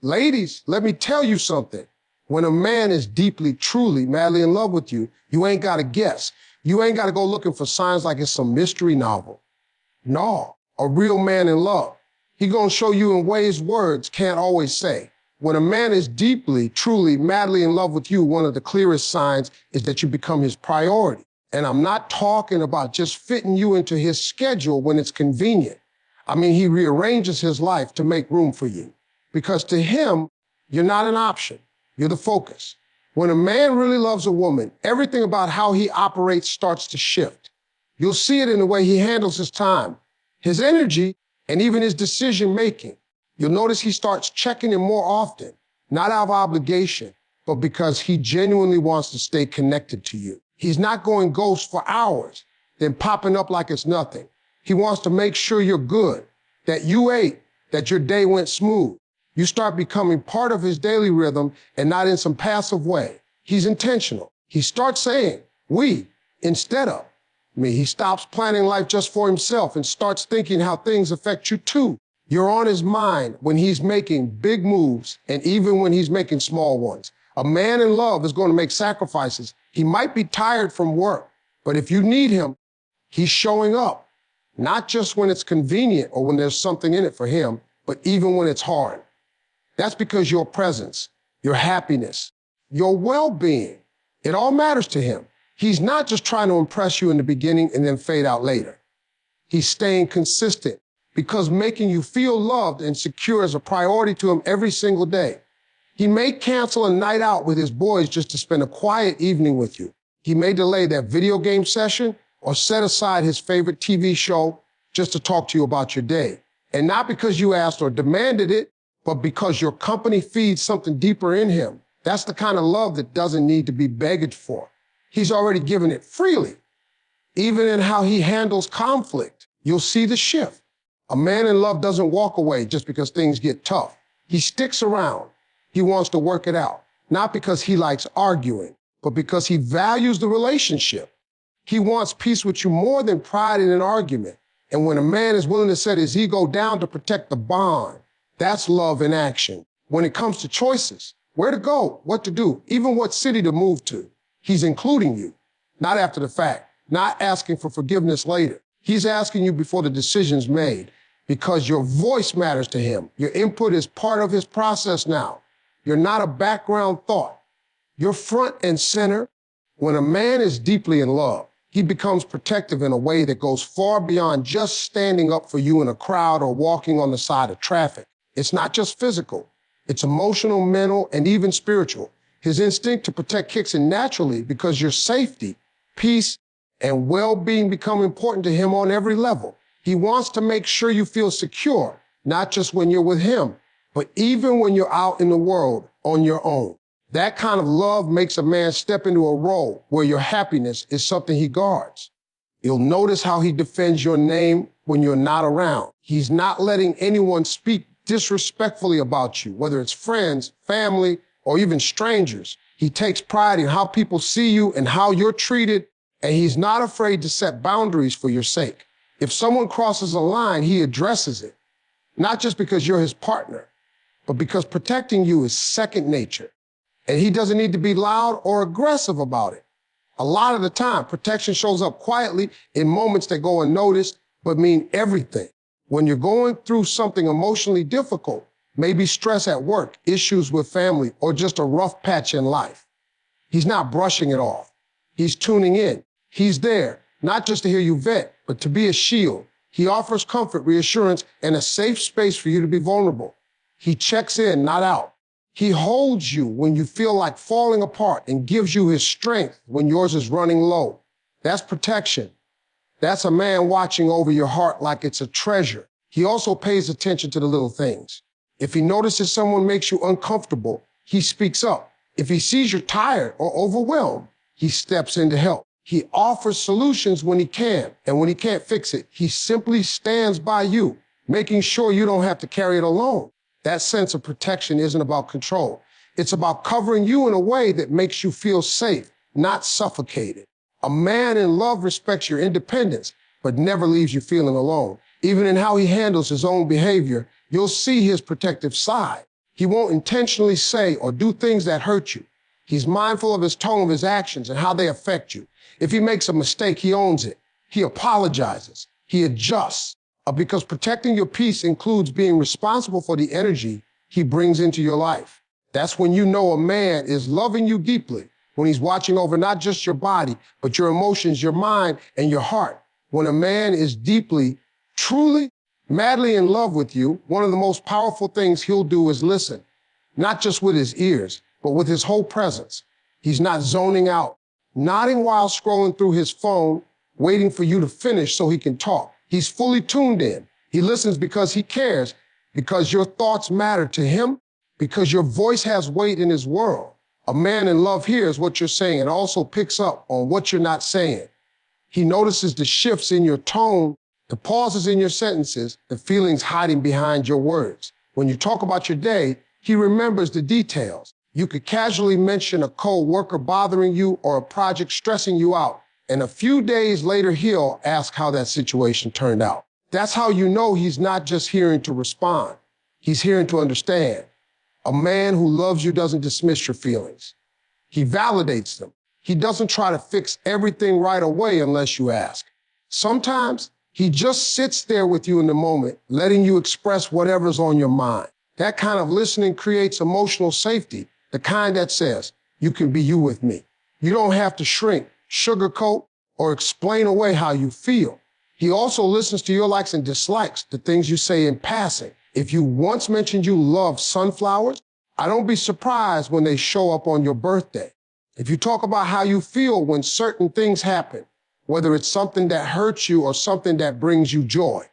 Ladies, let me tell you something. When a man is deeply, truly, madly in love with you, you ain't got to guess. You ain't got to go looking for signs like it's some mystery novel. No, a real man in love. He gonna show you in ways words can't always say. When a man is deeply, truly, madly in love with you, one of the clearest signs is that you become his priority. And I'm not talking about just fitting you into his schedule when it's convenient. I mean, he rearranges his life to make room for you. Because to him, you're not an option. You're the focus. When a man really loves a woman, everything about how he operates starts to shift. You'll see it in the way he handles his time, his energy, and even his decision-making. You'll notice he starts checking in more often, not out of obligation, but because he genuinely wants to stay connected to you. He's not going ghost for hours, then popping up like it's nothing. He wants to make sure you're good, that you ate, that your day went smooth. You start becoming part of his daily rhythm and not in some passive way. He's intentional. He starts saying, we, instead of me. He stops planning life just for himself and starts thinking how things affect you too. You're on his mind when he's making big moves and even when he's making small ones. A man in love is going to make sacrifices. He might be tired from work, but if you need him, he's showing up. Not just when it's convenient or when there's something in it for him, but even when it's hard. That's because your presence, your happiness, your well-being, it all matters to him. He's not just trying to impress you in the beginning and then fade out later. He's staying consistent because making you feel loved and secure is a priority to him every single day. He may cancel a night out with his boys just to spend a quiet evening with you. He may delay that video game session or set aside his favorite TV show just to talk to you about your day. And not because you asked or demanded it, but because your company feeds something deeper in him. That's the kind of love that doesn't need to be begged for. He's already given it freely. Even in how he handles conflict, you'll see the shift. A man in love doesn't walk away just because things get tough. He sticks around. He wants to work it out, not because he likes arguing, but because he values the relationship. He wants peace with you more than pride in an argument. And when a man is willing to set his ego down to protect the bond, that's love in action. When it comes to choices, where to go, what to do, even what city to move to, he's including you, not after the fact, not asking for forgiveness later. He's asking you before the decision's made because your voice matters to him. Your input is part of his process now. You're not a background thought. You're front and center. When a man is deeply in love, he becomes protective in a way that goes far beyond just standing up for you in a crowd or walking on the side of traffic. It's not just physical. It's emotional, mental, and even spiritual. His instinct to protect kicks in naturally because your safety, peace, and well-being become important to him on every level. He wants to make sure you feel secure, not just when you're with him, but even when you're out in the world on your own. That kind of love makes a man step into a role where your happiness is something he guards. You'll notice how he defends your name when you're not around. He's not letting anyone speak disrespectfully about you, whether it's friends, family, or even strangers. He takes pride in how people see you and how you're treated, and he's not afraid to set boundaries for your sake. If someone crosses a line, he addresses it, not just because you're his partner, but because protecting you is second nature. And he doesn't need to be loud or aggressive about it. A lot of the time, protection shows up quietly in moments that go unnoticed, but mean everything. When you're going through something emotionally difficult, maybe stress at work, issues with family, or just a rough patch in life, he's not brushing it off. He's tuning in. He's there, not just to hear you vent, but to be a shield. He offers comfort, reassurance, and a safe space for you to be vulnerable. He checks in, not out. He holds you when you feel like falling apart and gives you his strength when yours is running low. That's protection. That's a man watching over your heart like it's a treasure. He also pays attention to the little things. If he notices someone makes you uncomfortable, he speaks up. If he sees you're tired or overwhelmed, he steps in to help. He offers solutions when he can, and when he can't fix it, he simply stands by you, making sure you don't have to carry it alone. That sense of protection isn't about control. It's about covering you in a way that makes you feel safe, not suffocated. A man in love respects your independence, but never leaves you feeling alone. Even in how he handles his own behavior, you'll see his protective side. He won't intentionally say or do things that hurt you. He's mindful of his tone of his actions and how they affect you. If he makes a mistake, he owns it. He apologizes. He adjusts. Because protecting your peace includes being responsible for the energy he brings into your life. That's when you know a man is loving you deeply, when he's watching over not just your body, but your emotions, your mind, and your heart. When a man is deeply, truly, madly in love with you, one of the most powerful things he'll do is listen, not just with his ears, but with his whole presence. He's not zoning out, nodding while scrolling through his phone, waiting for you to finish so he can talk. He's fully tuned in. He listens because he cares, because your thoughts matter to him, because your voice has weight in his world. A man in love hears what you're saying and also picks up on what you're not saying. He notices the shifts in your tone, the pauses in your sentences, the feelings hiding behind your words. When you talk about your day, he remembers the details. You could casually mention a co-worker bothering you or a project stressing you out, and a few days later, he'll ask how that situation turned out. That's how you know he's not just hearing to respond. He's hearing to understand. A man who loves you doesn't dismiss your feelings. He validates them. He doesn't try to fix everything right away unless you ask. Sometimes he just sits there with you in the moment, letting you express whatever's on your mind. That kind of listening creates emotional safety, the kind that says, you can be you with me. You don't have to shrink, sugarcoat, or explain away how you feel. He also listens to your likes and dislikes, the things you say in passing. If you once mentioned you love sunflowers, I don't be surprised when they show up on your birthday. If you talk about how you feel when certain things happen, whether it's something that hurts you or something that brings you joy,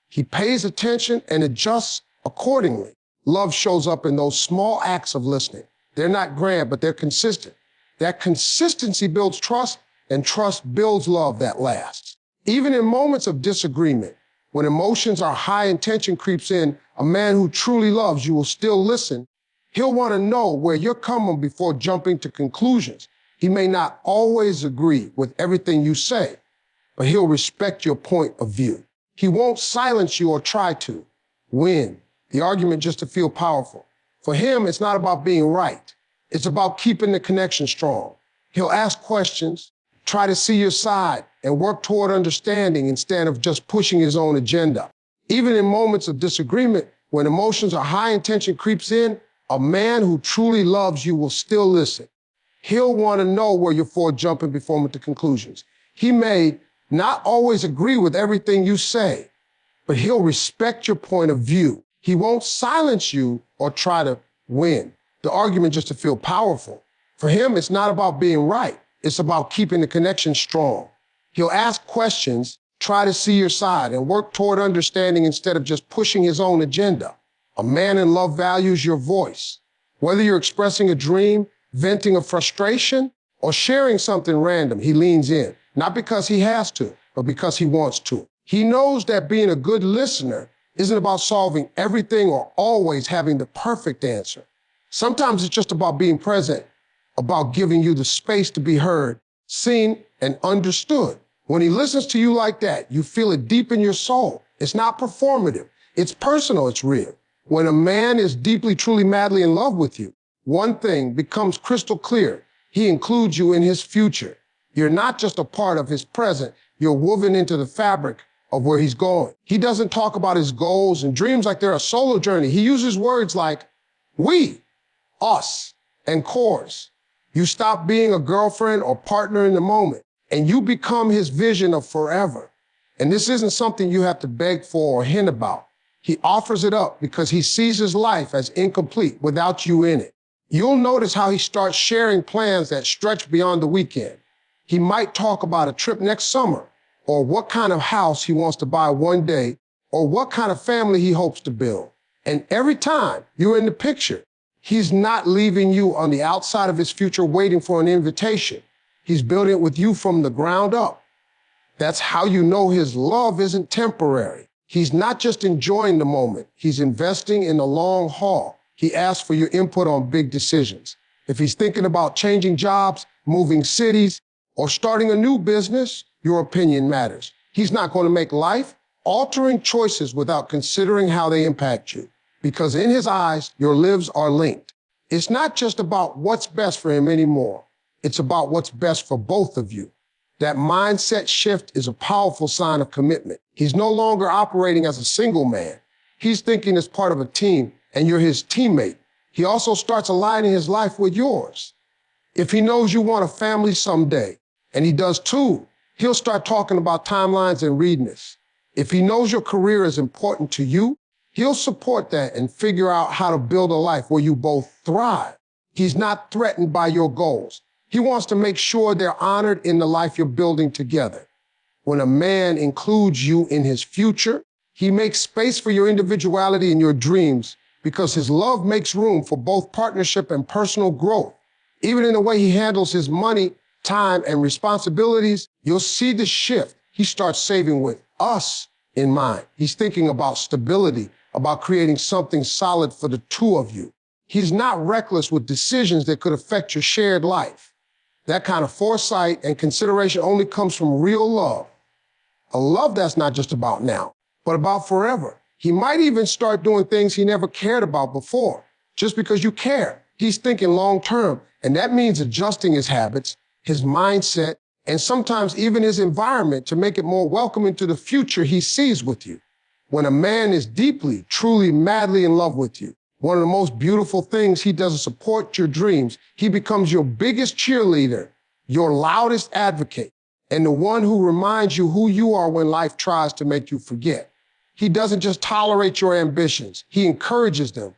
he pays attention and adjusts accordingly. Love shows up in those small acts of listening. They're not grand, but they're consistent. That consistency builds trust, and trust builds love that lasts. Even in moments of disagreement, when emotions are high and tension creeps in, a man who truly loves you will still listen. He'll want to know where you're coming before jumping to conclusions. He may not always agree with everything you say, but he'll respect your point of view. He won't silence you or try to win the argument just to feel powerful. For him, it's not about being right. It's about keeping the connection strong. He'll ask questions, try to see your side, and work toward understanding instead of just pushing his own agenda. Even in moments of disagreement, when emotions are high and tension creeps in, a man who truly loves you will still listen. He'll want to know where you're for jumping before to conclusions. He may not always agree with everything you say, but he'll respect your point of view. He won't silence you or try to win the argument just to feel powerful. For him, it's not about being right. It's about keeping the connection strong. He'll ask questions, try to see your side, and work toward understanding instead of just pushing his own agenda. A man in love values your voice. Whether you're expressing a dream, venting a frustration, or sharing something random, he leans in. Not because he has to, but because he wants to. He knows that being a good listener isn't about solving everything or always having the perfect answer. Sometimes it's just about being present, about giving you the space to be heard, seen, and understood. When he listens to you like that, you feel it deep in your soul. It's not performative. It's personal. It's real. When a man is deeply, truly, madly in love with you, one thing becomes crystal clear. He includes you in his future. You're not just a part of his present. You're woven into the fabric of where he's going. He doesn't talk about his goals and dreams like they're a solo journey. He uses words like we, us, and course. You stop being a girlfriend or partner in the moment, and you become his vision of forever. And this isn't something you have to beg for or hint about. He offers it up because he sees his life as incomplete without you in it. You'll notice how he starts sharing plans that stretch beyond the weekend. He might talk about a trip next summer, or what kind of house he wants to buy one day, or what kind of family he hopes to build. And every time you're in the picture, he's not leaving you on the outside of his future waiting for an invitation. He's building it with you from the ground up. That's how you know his love isn't temporary. He's not just enjoying the moment. He's investing in the long haul. He asks for your input on big decisions. If he's thinking about changing jobs, moving cities, or starting a new business, your opinion matters. He's not going to make life-altering choices without considering how they impact you. because in his eyes, your lives are linked. It's not just about what's best for him anymore. It's about what's best for both of you. That mindset shift is a powerful sign of commitment. He's no longer operating as a single man. He's thinking as part of a team, and you're his teammate. He also starts aligning his life with yours. If he knows you want a family someday, and he does too, he'll start talking about timelines and readiness. If he knows your career is important to you, he'll support that and figure out how to build a life where you both thrive. He's not threatened by your goals. He wants to make sure they're honored in the life you're building together. When a man includes you in his future, he makes space for your individuality and your dreams because his love makes room for both partnership and personal growth. Even in the way he handles his money, time, and responsibilities, you'll see the shift. He starts saving with us in mind. He's thinking about stability, about creating something solid for the two of you. He's not reckless with decisions that could affect your shared life. That kind of foresight and consideration only comes from real love. A love that's not just about now, but about forever. He might even start doing things he never cared about before, just because you care. He's thinking long term, and that means adjusting his habits, his mindset, and sometimes even his environment to make it more welcoming to the future he sees with you. When a man is deeply, truly, madly in love with you, one of the most beautiful things he does is support your dreams. He becomes your biggest cheerleader, your loudest advocate, and the one who reminds you who you are when life tries to make you forget. He doesn't just tolerate your ambitions, he encourages them.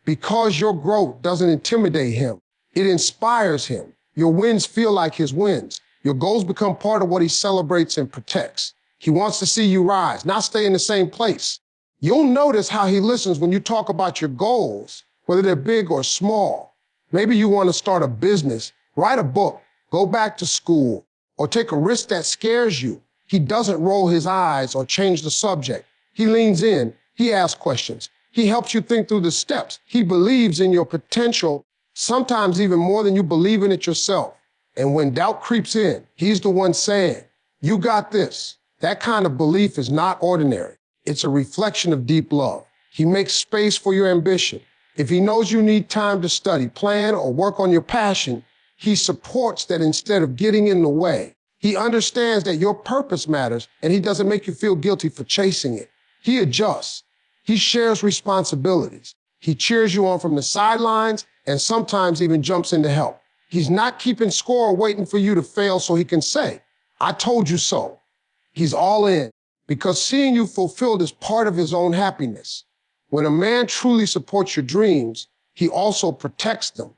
Because your growth doesn't intimidate him, it inspires him. Your wins feel like his wins. Your goals become part of what he celebrates and protects. He wants to see you rise, not stay in the same place. You'll notice how he listens when you talk about your goals, whether they're big or small. Maybe you want to start a business, write a book, go back to school, or take a risk that scares you. He doesn't roll his eyes or change the subject. He leans in, he asks questions. He helps you think through the steps. He believes in your potential, sometimes even more than you believe in it yourself. And when doubt creeps in, he's the one saying, "You got this." That kind of belief is not ordinary. It's a reflection of deep love. He makes space for your ambition. If he knows you need time to study, plan, or work on your passion, he supports that instead of getting in the way. He understands that your purpose matters, and he doesn't make you feel guilty for chasing it. He adjusts. He shares responsibilities. He cheers you on from the sidelines and sometimes even jumps in to help. He's not keeping score or waiting for you to fail so he can say, "I told you so." He's all in because seeing you fulfilled is part of his own happiness. When a man truly supports your dreams, he also protects them.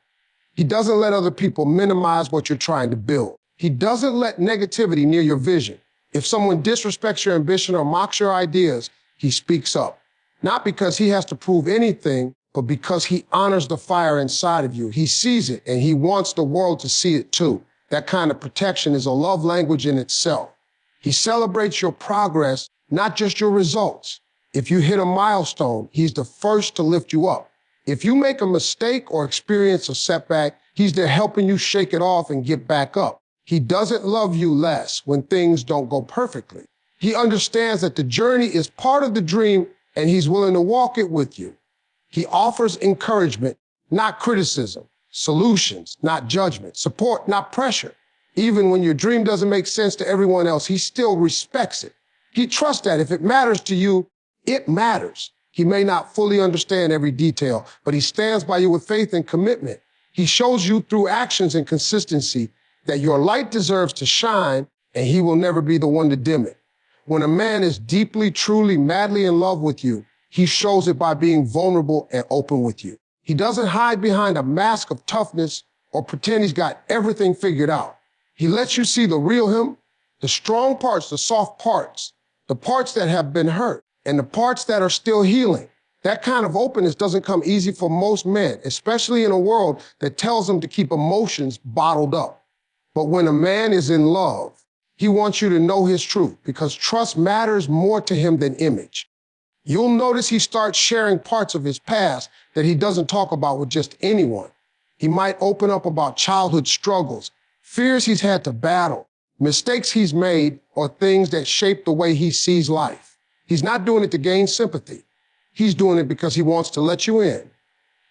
He doesn't let other people minimize what you're trying to build. He doesn't let negativity near your vision. If someone disrespects your ambition or mocks your ideas, he speaks up. Not because he has to prove anything, but because he honors the fire inside of you. He sees it, and he wants the world to see it too. That kind of protection is a love language in itself. He celebrates your progress, not just your results. If you hit a milestone, he's the first to lift you up. If you make a mistake or experience a setback, he's there helping you shake it off and get back up. He doesn't love you less when things don't go perfectly. He understands that the journey is part of the dream, and he's willing to walk it with you. He offers encouragement, not criticism, solutions, not judgment, support, not pressure. Even when your dream doesn't make sense to everyone else, he still respects it. He trusts that if it matters to you, it matters. He may not fully understand every detail, but he stands by you with faith and commitment. He shows you through actions and consistency that your light deserves to shine, and he will never be the one to dim it. When a man is deeply, truly, madly in love with you, he shows it by being vulnerable and open with you. He doesn't hide behind a mask of toughness or pretend he's got everything figured out. He lets you see the real him, the strong parts, the soft parts, the parts that have been hurt, and the parts that are still healing. That kind of openness doesn't come easy for most men, especially in a world that tells them to keep emotions bottled up. But when a man is in love, he wants you to know his truth because trust matters more to him than image. You'll notice he starts sharing parts of his past that he doesn't talk about with just anyone. He might open up about childhood struggles, fears he's had to battle, mistakes he's made, or things that shape the way he sees life. He's not doing it to gain sympathy. He's doing it because he wants to let you in.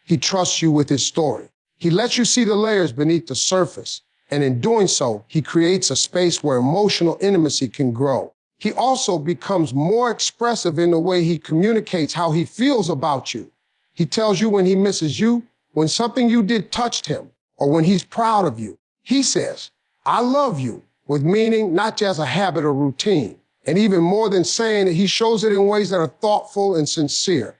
He trusts you with his story. He lets you see the layers beneath the surface. And in doing so, he creates a space where emotional intimacy can grow. He also becomes more expressive in the way he communicates how he feels about you. He tells you when he misses you, when something you did touched him, or when he's proud of you. He says, I love you, with meaning, not just a habit or routine. And even more than saying it, he shows it in ways that are thoughtful and sincere.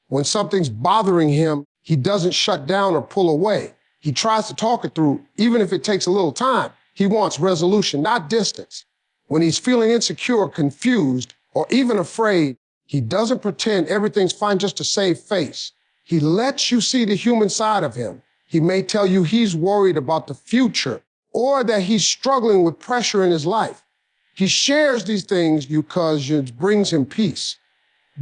When something's bothering him, he doesn't shut down or pull away. He tries to talk it through, even if it takes a little time. He wants resolution, not distance. When he's feeling insecure, confused, or even afraid, he doesn't pretend everything's fine just to save face. He lets you see the human side of him. He may tell you he's worried about the future or that he's struggling with pressure in his life. He shares these things because it brings him peace.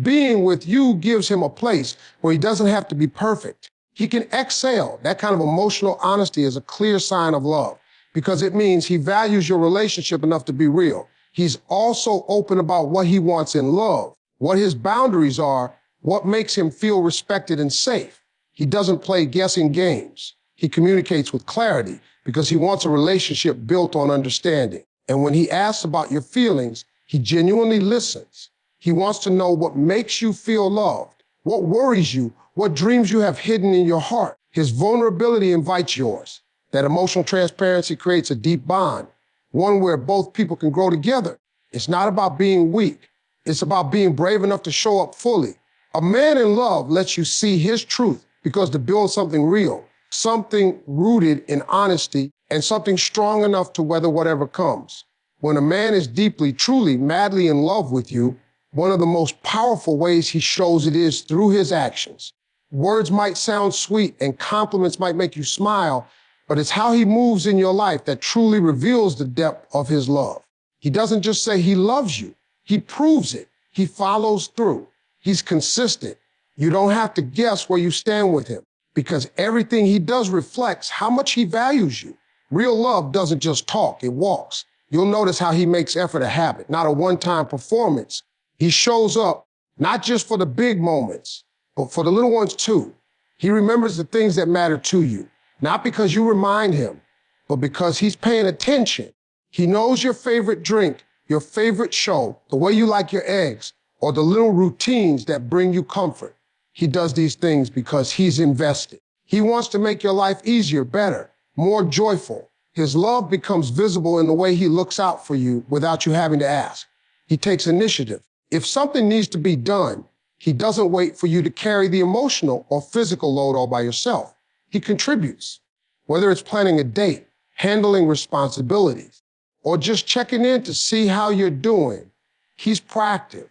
Being with you gives him a place where he doesn't have to be perfect. He can exhale. That kind of emotional honesty is a clear sign of love because it means he values your relationship enough to be real. He's also open about what he wants in love, what his boundaries are, what makes him feel respected and safe. He doesn't play guessing games. He communicates with clarity because he wants a relationship built on understanding. And when he asks about your feelings, he genuinely listens. He wants to know what makes you feel loved, what worries you, what dreams you have hidden in your heart. His vulnerability invites yours. That emotional transparency creates a deep bond, one where both people can grow together. It's not about being weak. It's about being brave enough to show up fully. A man in love lets you see his truth because to build something real, something rooted in honesty, and something strong enough to weather whatever comes. When a man is deeply, truly, madly in love with you, one of the most powerful ways he shows it is through his actions. Words might sound sweet and compliments might make you smile, but it's how he moves in your life that truly reveals the depth of his love. He doesn't just say he loves you. He proves it. He follows through. He's consistent. You don't have to guess where you stand with him because everything he does reflects how much he values you. Real love doesn't just talk, it walks. You'll notice how he makes effort a habit, not a one-time performance. He shows up not just for the big moments, but for the little ones too. He remembers the things that matter to you, not because you remind him, but because he's paying attention. He knows your favorite drink, your favorite show, the way you like your eggs, or the little routines that bring you comfort. He does these things because he's invested. He wants to make your life easier, better, more joyful. His love becomes visible in the way he looks out for you without you having to ask. He takes initiative. If something needs to be done, he doesn't wait for you to carry the emotional or physical load all by yourself. He contributes, whether it's planning a date, handling responsibilities, or just checking in to see how you're doing. He's proactive.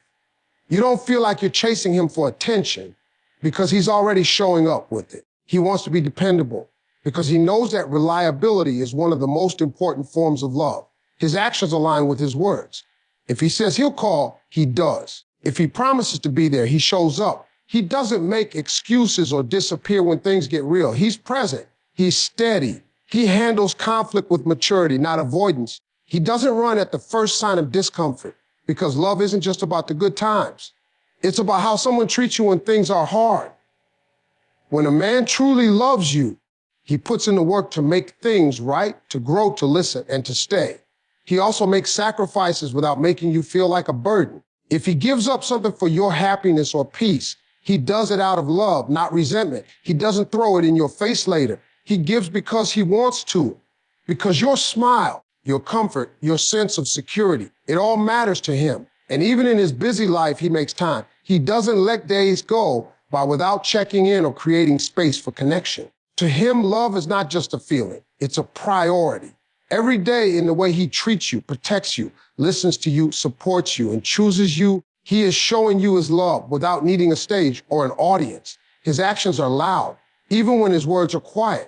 You don't feel like you're chasing him for attention because he's already showing up with it. He wants to be dependable because he knows that reliability is one of the most important forms of love. His actions align with his words. If he says he'll call, he does. If he promises to be there, he shows up. He doesn't make excuses or disappear when things get real. He's present. He's steady. He handles conflict with maturity, not avoidance. He doesn't run at the first sign of discomfort because love isn't just about the good times. It's about how someone treats you when things are hard. When a man truly loves you, he puts in the work to make things right, to grow, to listen, and to stay. He also makes sacrifices without making you feel like a burden. If he gives up something for your happiness or peace, he does it out of love, not resentment. He doesn't throw it in your face later. He gives because he wants to, because your smile, your comfort, your sense of security, it all matters to him. And even in his busy life, he makes time. He doesn't let days go without checking in or creating space for connection. To him, love is not just a feeling, it's a priority. Every day in the way he treats you, protects you, listens to you, supports you, and chooses you, he is showing you his love without needing a stage or an audience. His actions are loud, even when his words are quiet.